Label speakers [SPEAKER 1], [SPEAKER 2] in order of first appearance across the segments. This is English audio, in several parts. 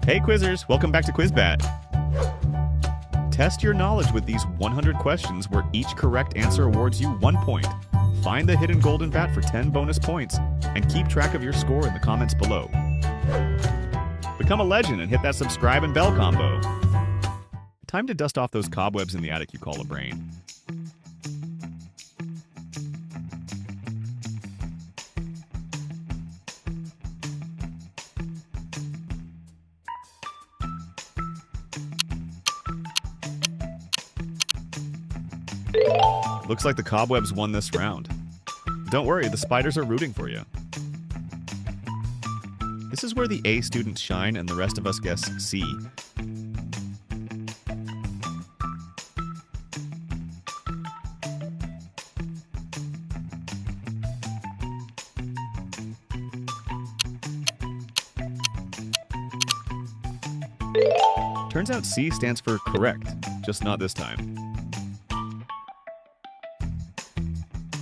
[SPEAKER 1] Hey Quizzers, welcome back to QuizBat. Test your knowledge with these 100 questions where each correct answer awards you 1 point. Find the hidden golden bat for 10 bonus points, and keep track of your score in the comments below. Become a legend and hit that subscribe and bell combo. Time to dust off those cobwebs in the attic you call a brain. Looks like the cobwebs won this round. Don't worry, the spiders are rooting for you. This is where the A students shine and the rest of us guess C. Turns out C stands for correct, just not this time.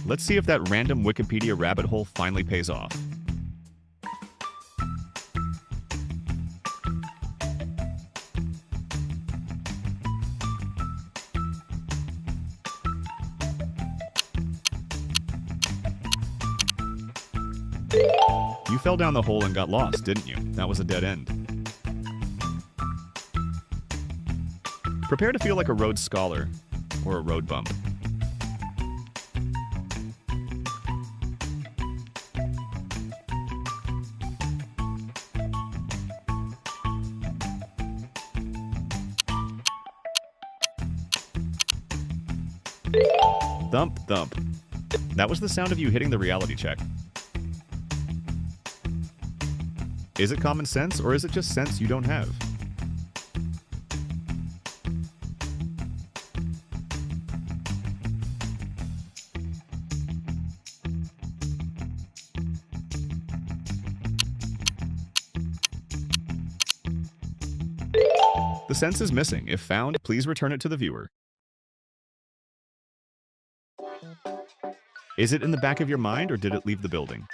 [SPEAKER 1] Let's see if that random Wikipedia rabbit hole finally pays off. You fell down the hole and got lost, didn't you? That was a dead end. Prepare to feel like a Rhodes Scholar or a road bump. Thump, thump. That was the sound of you hitting the reality check. Is it common sense, or is it just sense you don't have? The sense is missing. If found, please return it to the viewer. Is it in the back of your mind, or did it leave the building?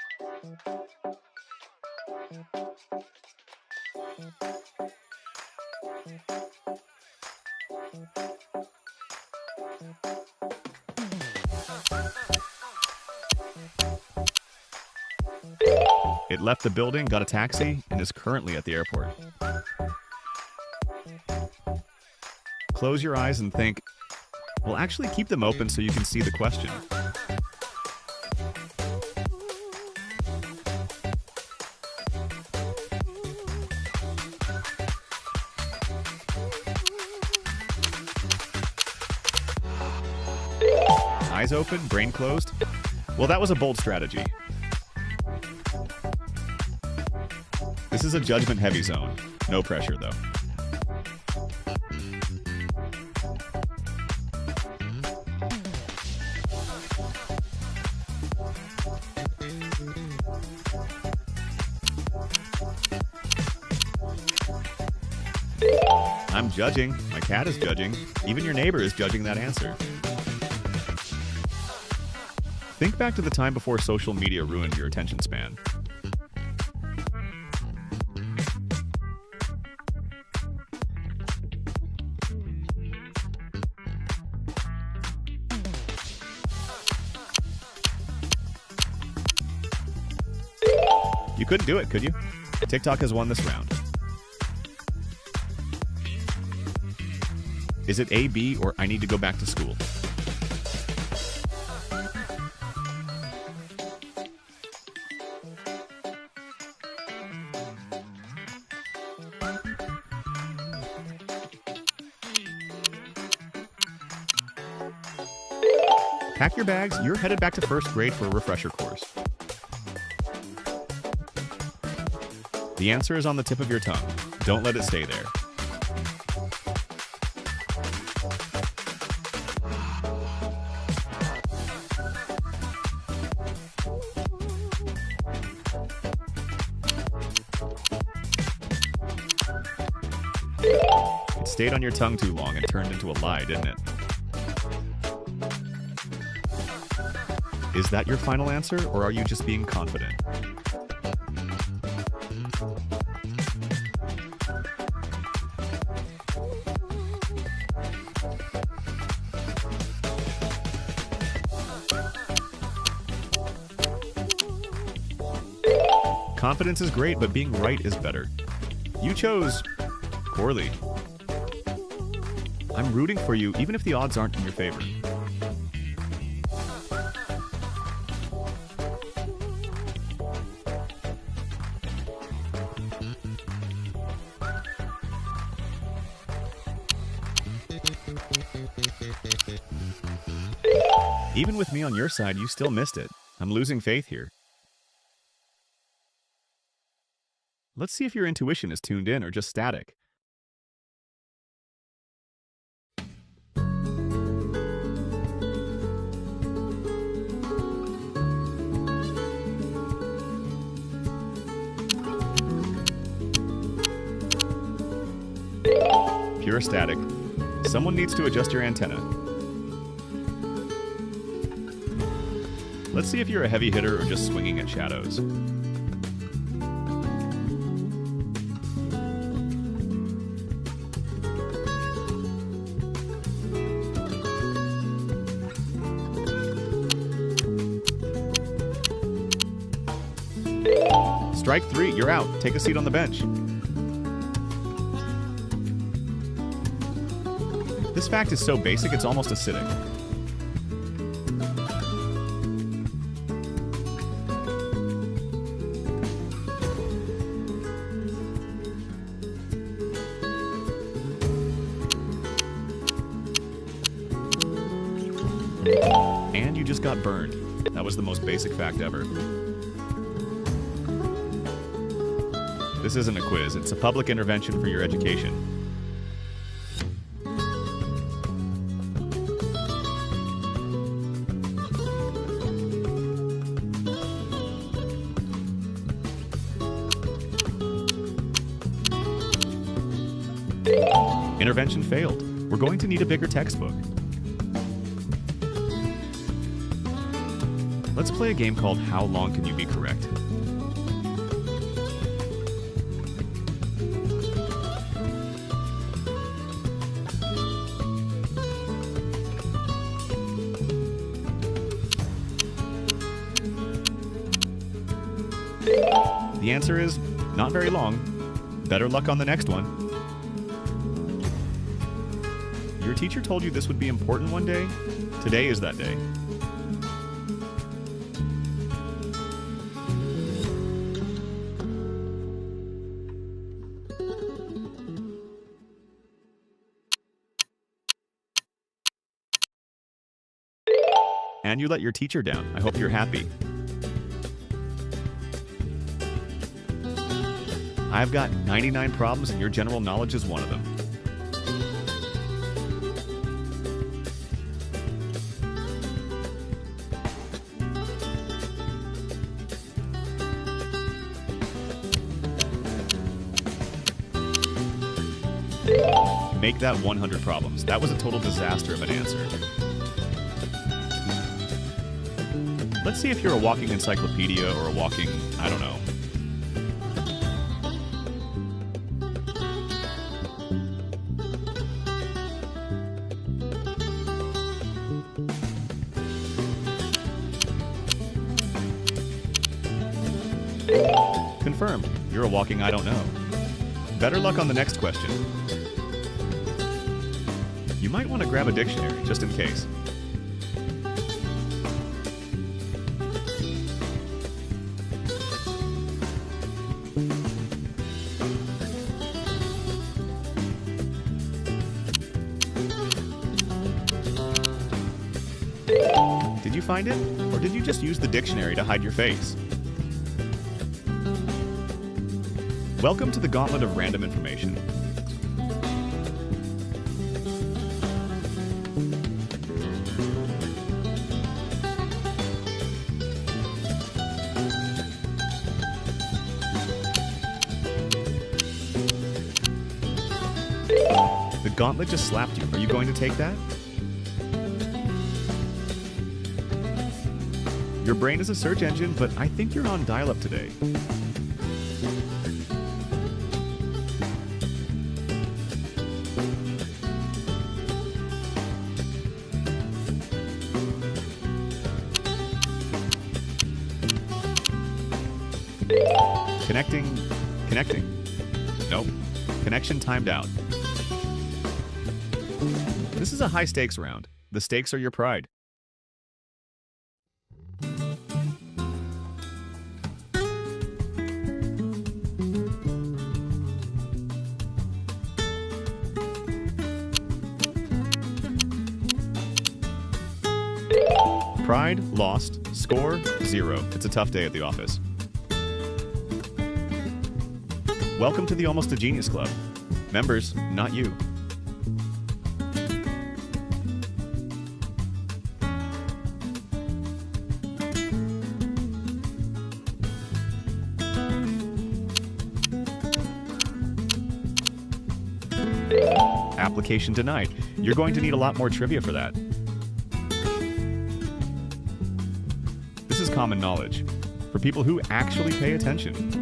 [SPEAKER 1] It left the building, got a taxi, and is currently at the airport. Close your eyes and think. Well, actually keep them open so you can see the question. Eyes open, brain closed? Well, that was a bold strategy. This is a judgment-heavy zone. No pressure, though. I'm judging. My cat is judging. Even your neighbor is judging that answer. Think back to the time before social media ruined your attention span. You couldn't do it, could you? TikTok has won this round. Is it A, B, or I need to go back to school? Pack your bags, you're headed back to first grade for a refresher course. The answer is on the tip of your tongue. Don't let it stay there. It stayed on your tongue too long and turned into a lie, didn't it? Is that your final answer, or are you just being confident? Confidence is great, but being right is better. You chose poorly. I'm rooting for you, even if the odds aren't in your favor. Even with me on your side, you still missed it. I'm losing faith here. Let's see if your intuition is tuned in or just static. Pure static. Someone needs to adjust your antenna. Let's see if you're a heavy hitter or just swinging at shadows. Strike 3, you're out. Take a seat on the bench. This fact is so basic, it's almost acidic. And you just got burned. That was the most basic fact ever. This isn't a quiz, it's a public intervention for your education. Intervention failed. We're going to need a bigger textbook. Let's play a game called How Long Can You Be Correct? The answer is not very long. Better luck on the next one. Your teacher told you this would be important one day? Today is that day. And you let your teacher down. I hope you're happy. I've got 99 problems and your general knowledge is one of them. Make that 100 problems. That was a total disaster of an answer. Let's see if you're a walking encyclopedia or a walking, I don't know. Confirmed. You're a walking I don't know. Better luck on the next question. You might want to grab a dictionary, just in case. Did you find it? Or did you just use the dictionary to hide your face? Welcome to the gauntlet of random information. The gauntlet just slapped you. Are you going to take that? Your brain is a search engine, but I think you're on dial-up today. Connecting. Nope. Connection timed out. This is a high stakes round. The stakes are your pride. Pride, lost, score, 0. It's a tough day at the office. Welcome to the Almost a Genius Club. Members, not you. Application denied. You're going to need a lot more trivia for that. This is common knowledge for people who actually pay attention.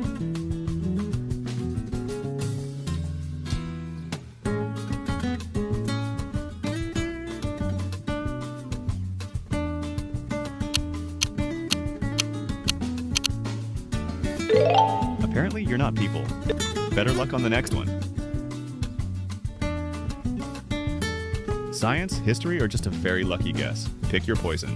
[SPEAKER 1] Apparently, you're not people. Better luck on the next one. Science, history, or just a very lucky guess? Pick your poison.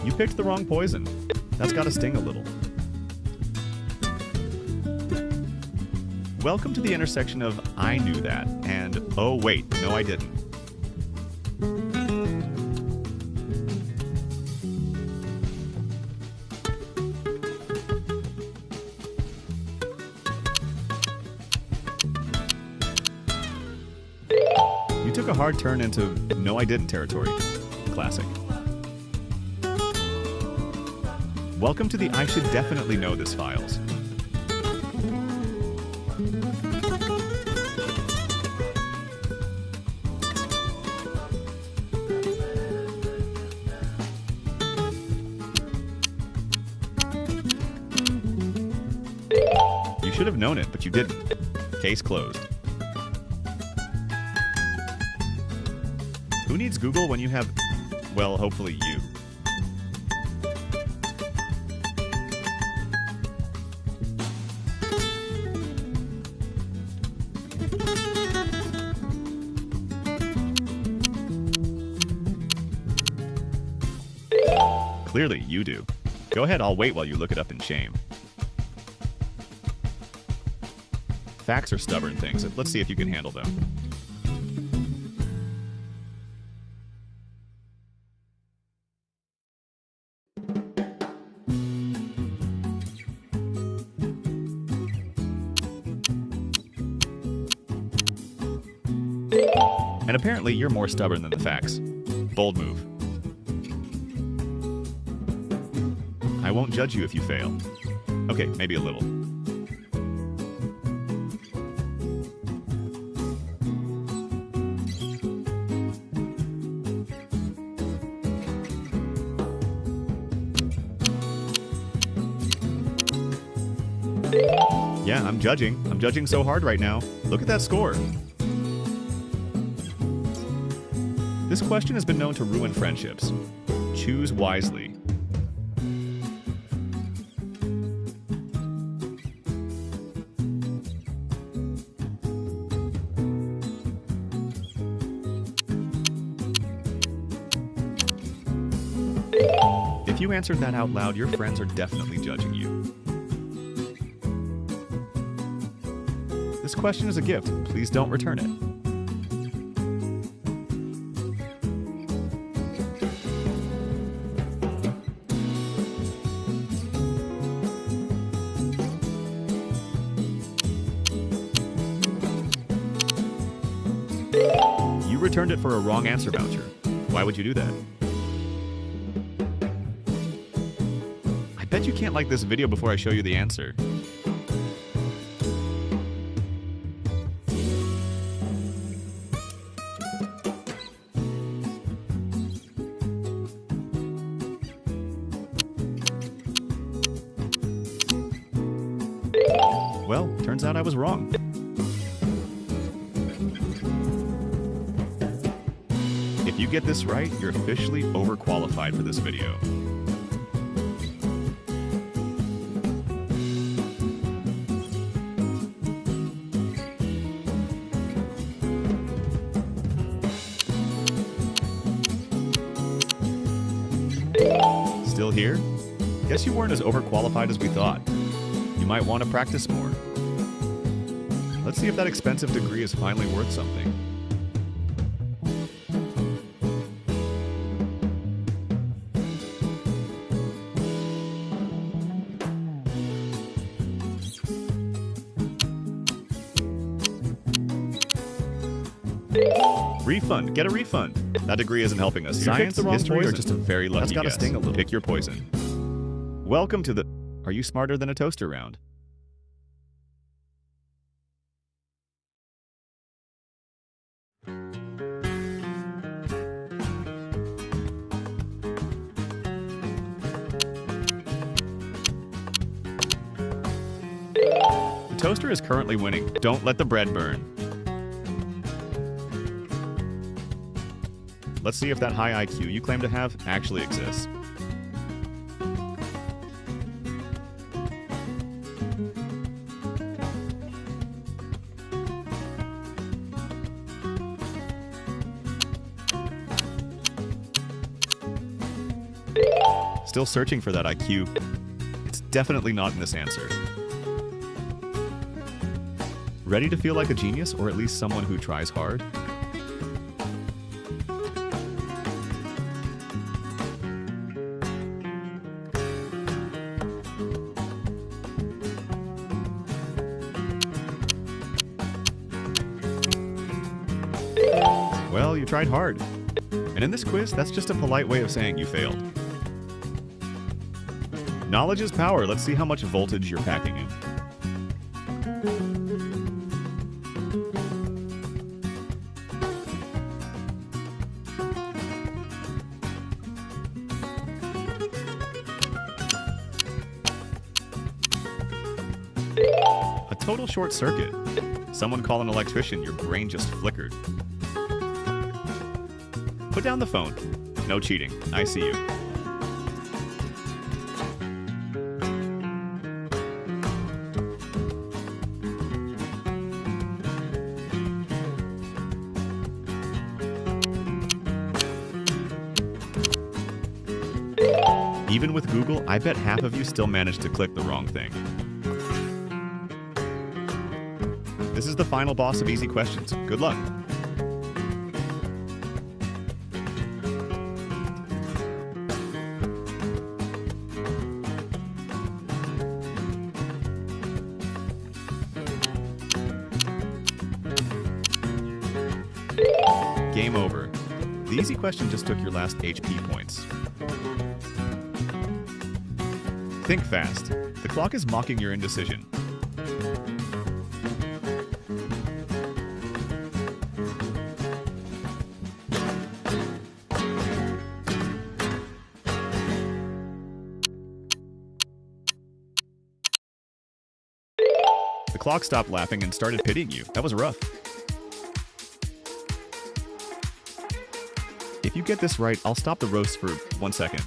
[SPEAKER 1] You picked the wrong poison. That's gotta sting a little. Welcome to the intersection of I knew that and oh wait, no I didn't. You took a hard turn into no I didn't territory. Classic. Welcome to the I should definitely know this files. You should have known it, but you didn't. Case closed. Who needs Google when you have, well, hopefully you? Clearly, you do. Go ahead, I'll wait while you look it up in shame. Facts are stubborn things. Let's see if you can handle them. And apparently, you're more stubborn than the facts. Bold move. I won't judge you if you fail. Okay, maybe a little. Yeah, I'm judging. I'm judging so hard right now. Look at that score. This question has been known to ruin friendships. Choose wisely. If you answered that out loud, your friends are definitely judging you. This question is a gift. Please don't return it. You returned it for a wrong answer voucher. Why would you do that? I bet you can't like this video before I show you the answer. Well, turns out I was wrong. If you get this right, you're officially overqualified for this video. Still here? Guess you weren't as overqualified as we thought. You might want to practice more. Let's see if that expensive degree is finally worth something. Refund. Get a refund. That degree isn't helping us. Science, history, or just a very lucky guess. That's gotta sting a little. Pick your poison. Welcome to the... Are you smarter than a toaster round? The toaster is currently winning. Don't let the bread burn. Let's see if that high IQ you claim to have actually exists. Still searching for that IQ. It's definitely not in this answer. Ready to feel like a genius, or at least someone who tries hard? Well, you tried hard. And in this quiz, that's just a polite way of saying you failed. Knowledge is power. Let's see how much voltage you're packing in. A total short circuit. Someone call an electrician. Your brain just flickered. Put down the phone. No cheating. I see you. Even with Google, I bet half of you still managed to click the wrong thing. This is the final boss of easy questions. Good luck. Game over. The easy question just took your last HP points. Think fast. The clock is mocking your indecision. The clock stopped laughing and started pitying you. That was rough. If you get this right, I'll stop the roast for 1 second.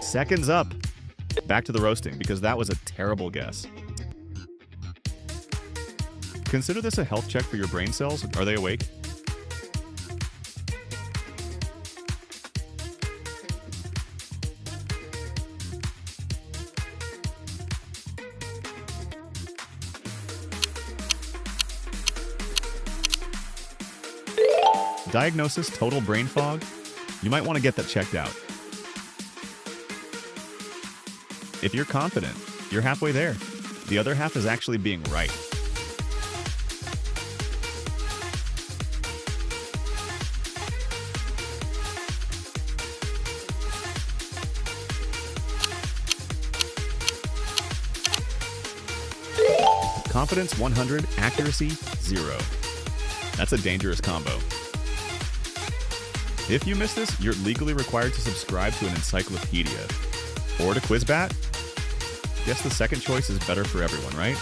[SPEAKER 1] Seconds up. Back to the roasting, because that was a terrible guess. Consider this a health check for your brain cells. Are they awake? Diagnosis: total brain fog. You might want to get that checked out. If you're confident, you're halfway there. The other half is actually being right. Confidence 100, accuracy 0. That's a dangerous combo. If you miss this, you're legally required to subscribe to an encyclopedia. Or to QuizBat? Guess the second choice is better for everyone, right?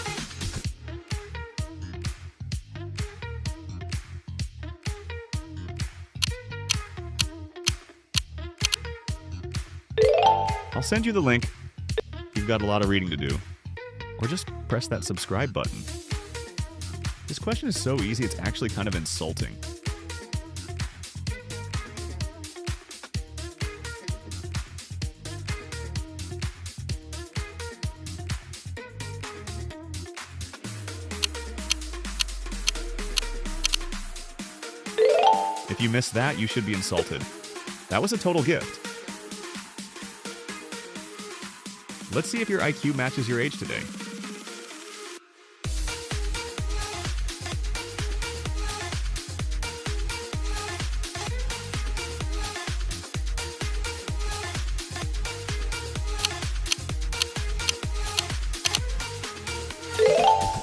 [SPEAKER 1] I'll send you the link. You've got a lot of reading to do. Or just press that subscribe button. This question is so easy, it's actually kind of insulting. If you missed that, you should be insulted. That was a total gift. Let's see if your IQ matches your age today.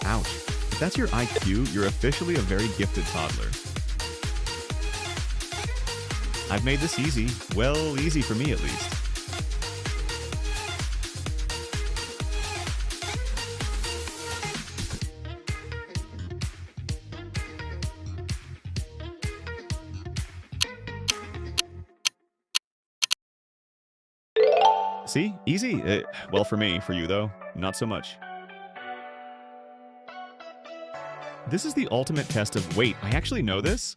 [SPEAKER 1] Ouch. If that's your IQ, you're officially a very gifted toddler. I've made this easy. Well, easy for me at least. See? Easy. Well, for me. For you, though, not so much. This is the ultimate test of, wait, I actually know this?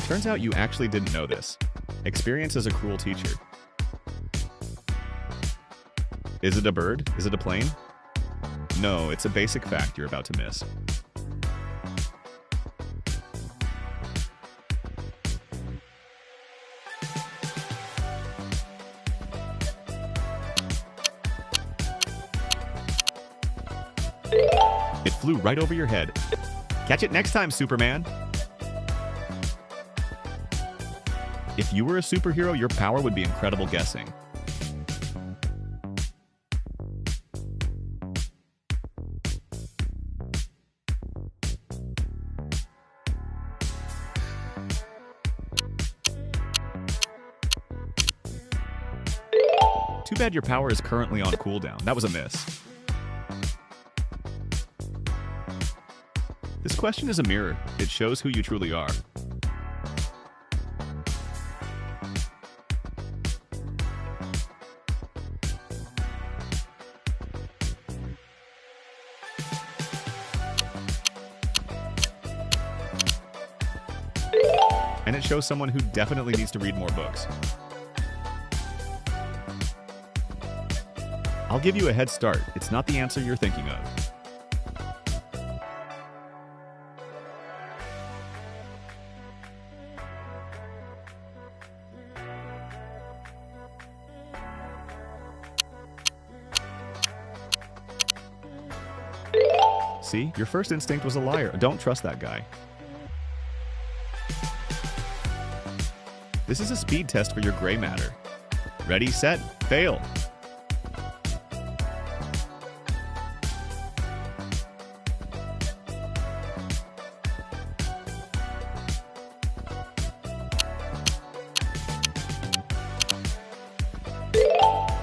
[SPEAKER 1] Turns out you actually didn't know this. Experience is a cruel teacher. Is it a bird? Is it a plane? No, it's a basic fact you're about to miss. It flew right over your head. Catch it next time, Superman! If you were a superhero, your power would be incredible guessing. Too bad your power is currently on cooldown. That was a miss. This question is a mirror. It shows who you truly are. And it shows someone who definitely needs to read more books. I'll give you a head start. It's not the answer you're thinking of. See? Your first instinct was a liar. Don't trust that guy. This is a speed test for your gray matter. Ready, set, fail.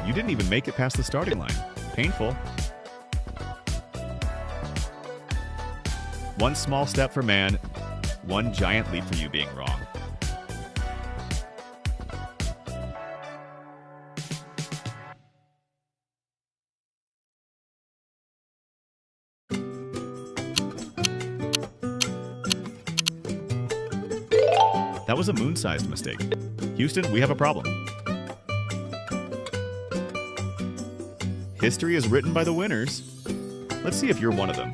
[SPEAKER 1] You didn't even make it past the starting line. Painful. One small step for man, one giant leap for you being wrong. That was a moon-sized mistake. Houston, we have a problem. History is written by the winners. Let's see if you're one of them.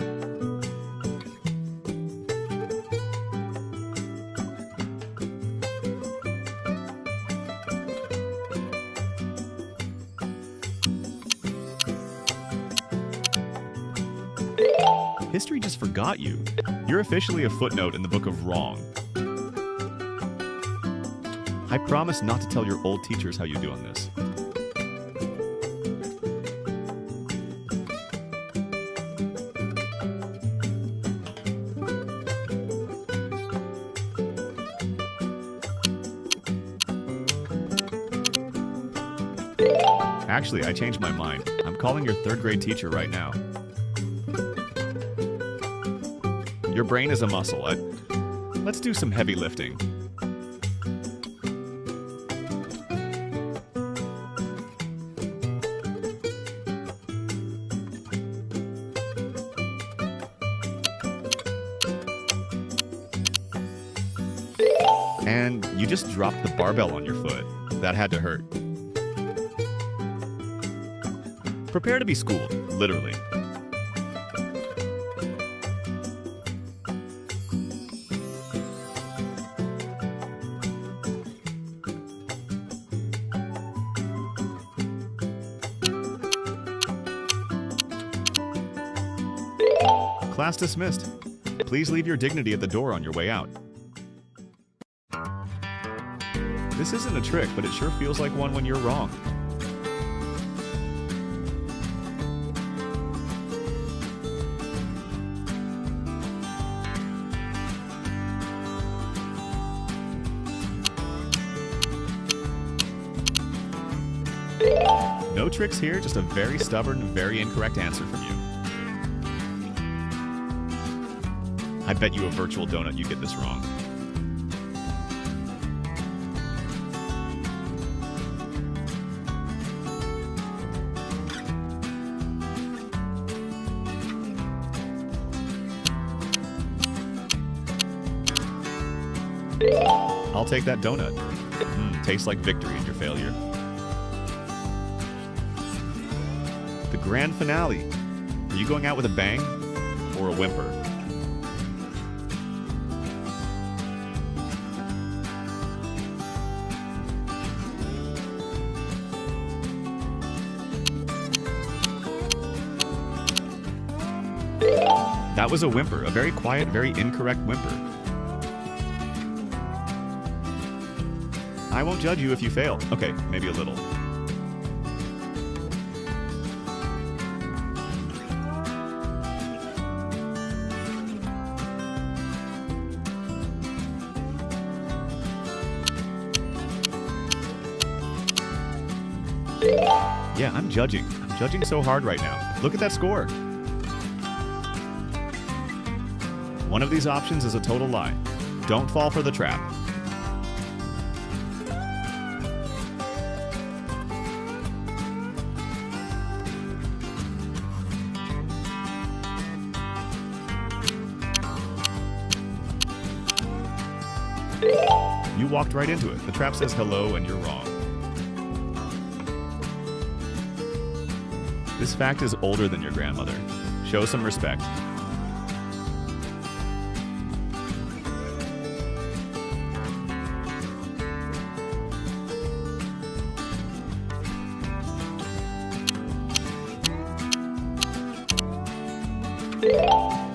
[SPEAKER 1] History just forgot you. You're officially a footnote in the book of wrong. I promise not to tell your old teachers how you do on this. Actually, I changed my mind. I'm calling your third grade teacher right now. Your brain is a muscle. Let's do some heavy lifting. And you just dropped the barbell on your foot. That had to hurt. Prepare to be schooled, literally. Class dismissed. Please leave your dignity at the door on your way out. This isn't a trick, but it sure feels like one when you're wrong. No tricks here, just a very stubborn, very incorrect answer from you. I bet you a virtual donut you get this wrong. I'll take that donut. Tastes like victory in your failure. The grand finale. Are you going out with a bang or a whimper? That was a whimper, a very quiet, very incorrect whimper. I won't judge you if you fail. Okay, maybe a little. Yeah, I'm judging. I'm judging so hard right now. Look at that score. One of these options is a total lie. Don't fall for the trap. You walked right into it. The trap says hello and you're wrong. This fact is older than your grandmother. Show some respect.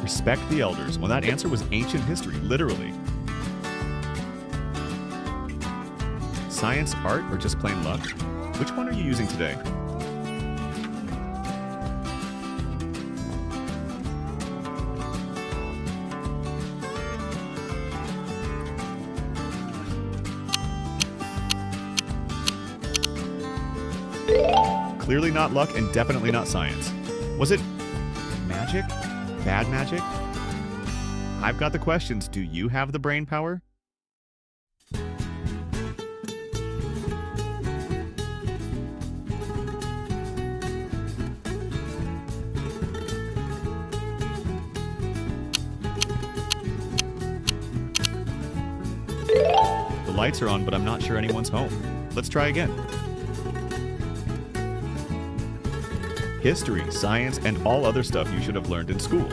[SPEAKER 1] Respect the elders. Well, that answer was ancient history, literally. Science, art, or just plain luck? Which one are you using today? Clearly not luck and definitely not science. Was it magic? Bad magic? I've got the questions. Do you have the brain power? The lights are on, but I'm not sure anyone's home. Let's try again. History, science, and all other stuff you should have learned in school.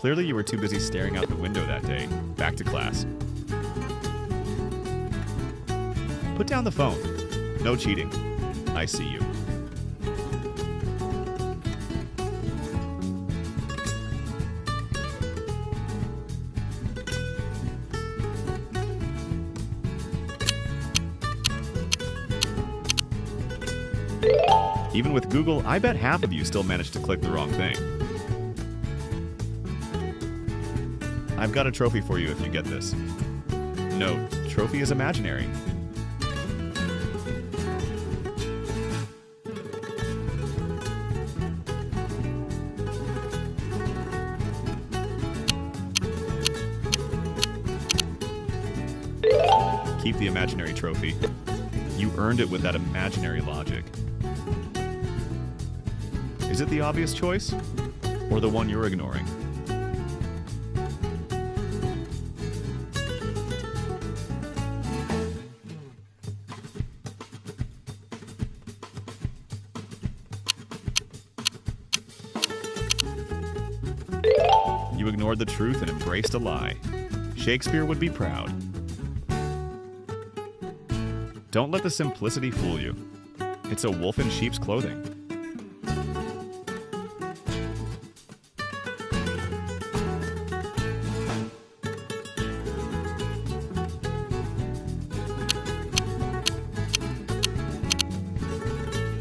[SPEAKER 1] Clearly you were too busy staring out the window that day. Back to class. Put down the phone. No cheating. I see you. Even with Google, I bet half of you still managed to click the wrong thing. I've got a trophy for you if you get this. Note, trophy is imaginary. Keep the imaginary trophy. You earned it with that imaginary logic. Is it the obvious choice? Or the one you're ignoring? You ignored the truth and embraced a lie. Shakespeare would be proud. Don't let the simplicity fool you. It's a wolf in sheep's clothing.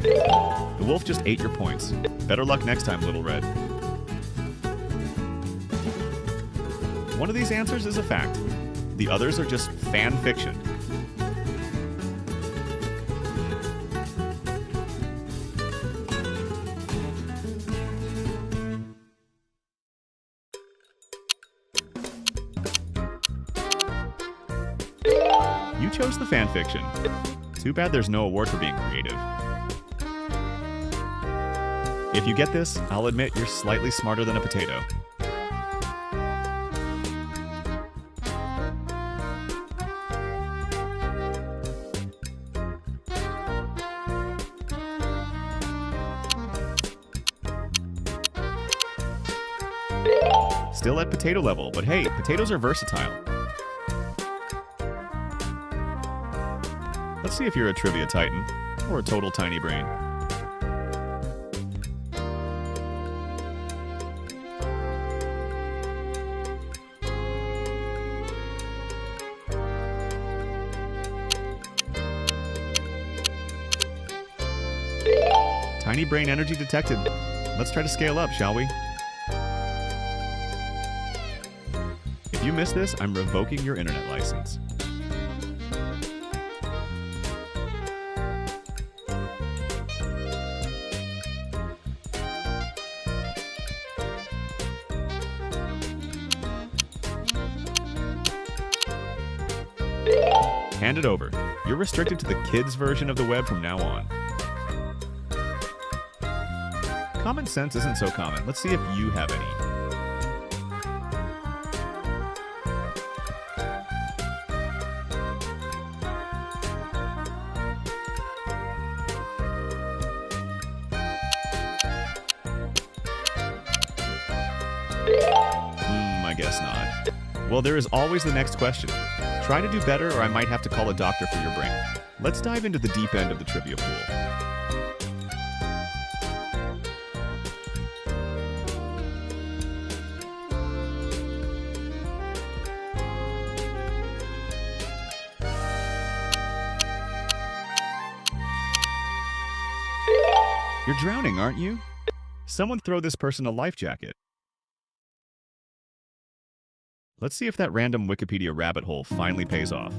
[SPEAKER 1] The wolf just ate your points. Better luck next time, Little Red. One of these answers is a fact. The others are just fan fiction. You chose the fan fiction. Too bad there's no award for being creative. If you get this, I'll admit you're slightly smarter than a potato. Still at potato level, but hey, potatoes are versatile. Let's see if you're a trivia titan, or a total tiny brain. Tiny brain energy detected. Let's try to scale up, shall we? If you miss this, I'm revoking your internet license. Hand it over. You're restricted to the kids' version of the web from now on. Common sense isn't so common. Let's see if you have any. I guess not. Well, there is always the next question. Try to do better, or I might have to call a doctor for your brain. Let's dive into the deep end of the trivia pool. You're drowning, aren't you? Someone throw this person a life jacket. Let's see if that random Wikipedia rabbit hole finally pays off.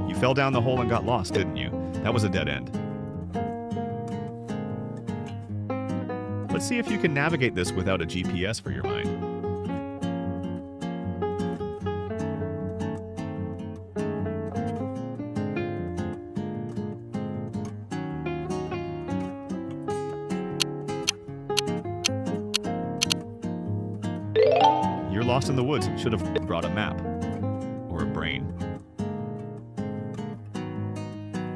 [SPEAKER 1] You fell down the hole and got lost, didn't you? That was a dead end. Let's see if you can navigate this without a GPS for your mind. lost in the woods should have brought a map. Or a brain.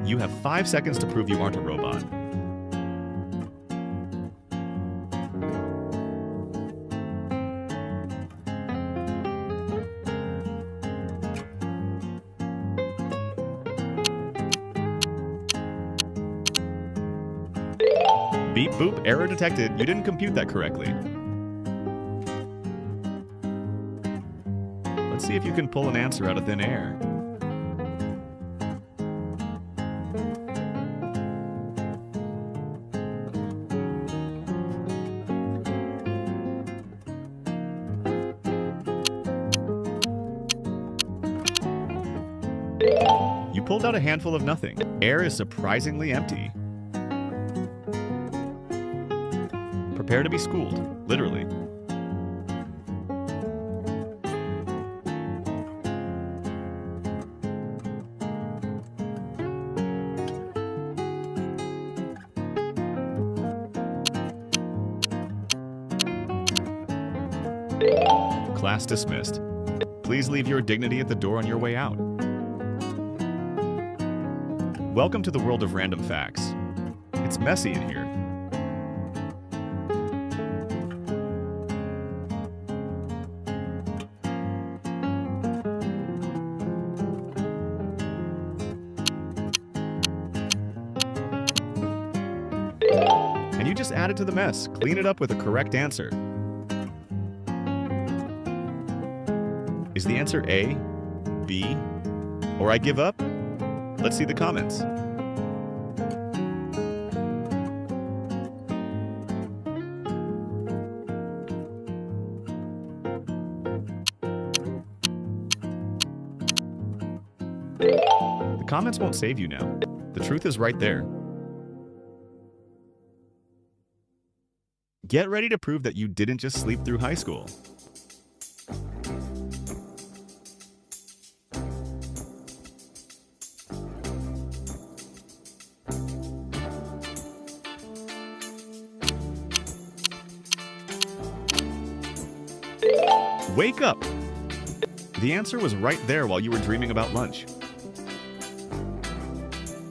[SPEAKER 1] You have 5 seconds to prove you aren't a robot. Beep boop, error detected. You didn't compute that correctly. Let's see if you can pull an answer out of thin air. You pulled out a handful of nothing. Air is surprisingly empty. Prepare to be schooled, literally. Class dismissed. Please leave your dignity at the door on your way out. Welcome to the world of random facts. It's messy in here. And you just added to the mess. Clean it up with a correct answer. Is the answer A, B, or I give up? Let's see the comments. The comments won't save you now. The truth is right there. Get ready to prove that you didn't just sleep through high school. Wake up! The answer was right there while you were dreaming about lunch.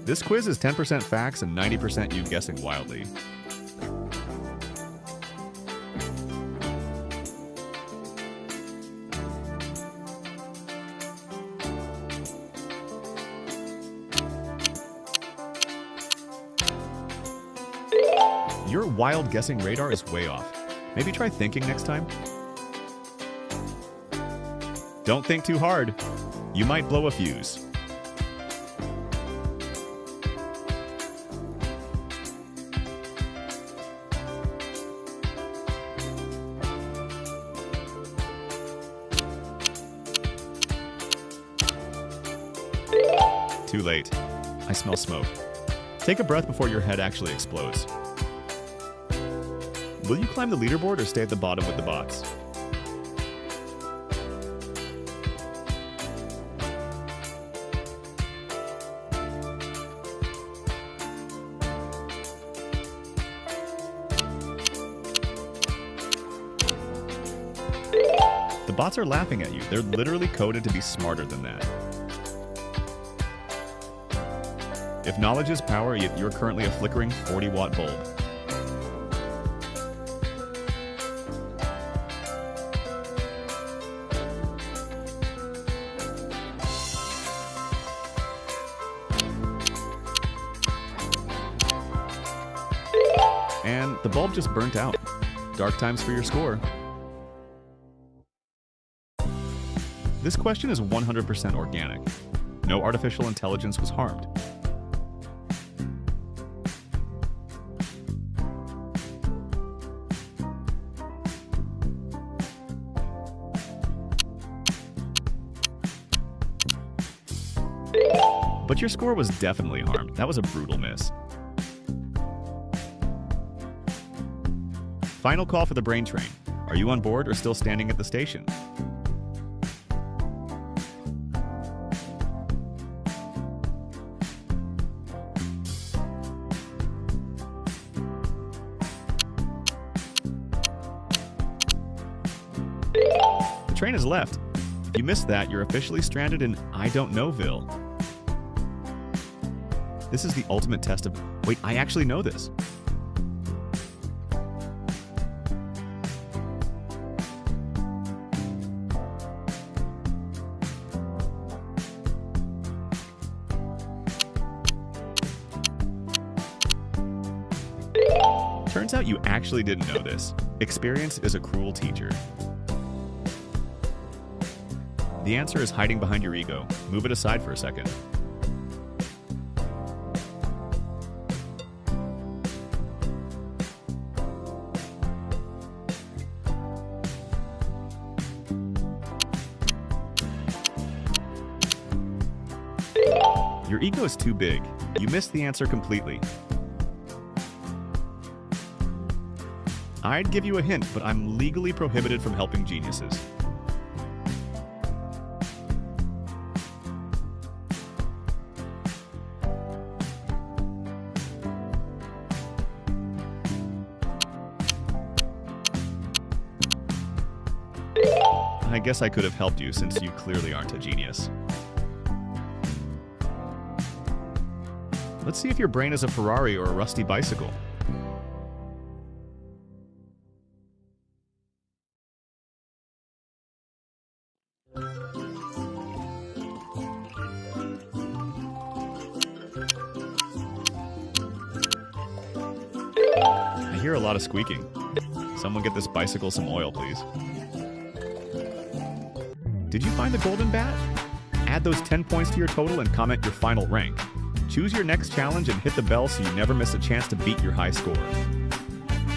[SPEAKER 1] This quiz is 10% facts and 90% you guessing wildly. Your wild guessing radar is way off. Maybe try thinking next time. Don't think too hard. You might blow a fuse. Too late. I smell smoke. Take a breath before your head actually explodes. Will you climb the leaderboard or stay at the bottom with the bots? The bots are laughing at you. They're literally coded to be smarter than that. If knowledge is power, you're currently a flickering 40-watt bulb. And the bulb just burnt out. Dark times for your score. This question is 100% organic. No artificial intelligence was harmed. But your score was definitely harmed. That was a brutal miss. Final call for the brain train. Are you on board or still standing at the station? The train has left. If you missed that, you're officially stranded in I Don't Knowville. This is the ultimate test of, wait, I actually know this. Turns out you actually didn't know this. Experience is a cruel teacher. The answer is hiding behind your ego. Move it aside for a second. Your ego is too big. You missed the answer completely. I'd give you a hint, but I'm legally prohibited from helping geniuses. I guess I could have helped you since you clearly aren't a genius. Let's see if your brain is a Ferrari or a rusty bicycle. I hear a lot of squeaking. Someone get this bicycle some oil, please. Did you find the golden bat? Add those 10 points to your total and comment your final rank. Choose your next challenge and hit the bell so you never miss a chance to beat your high score.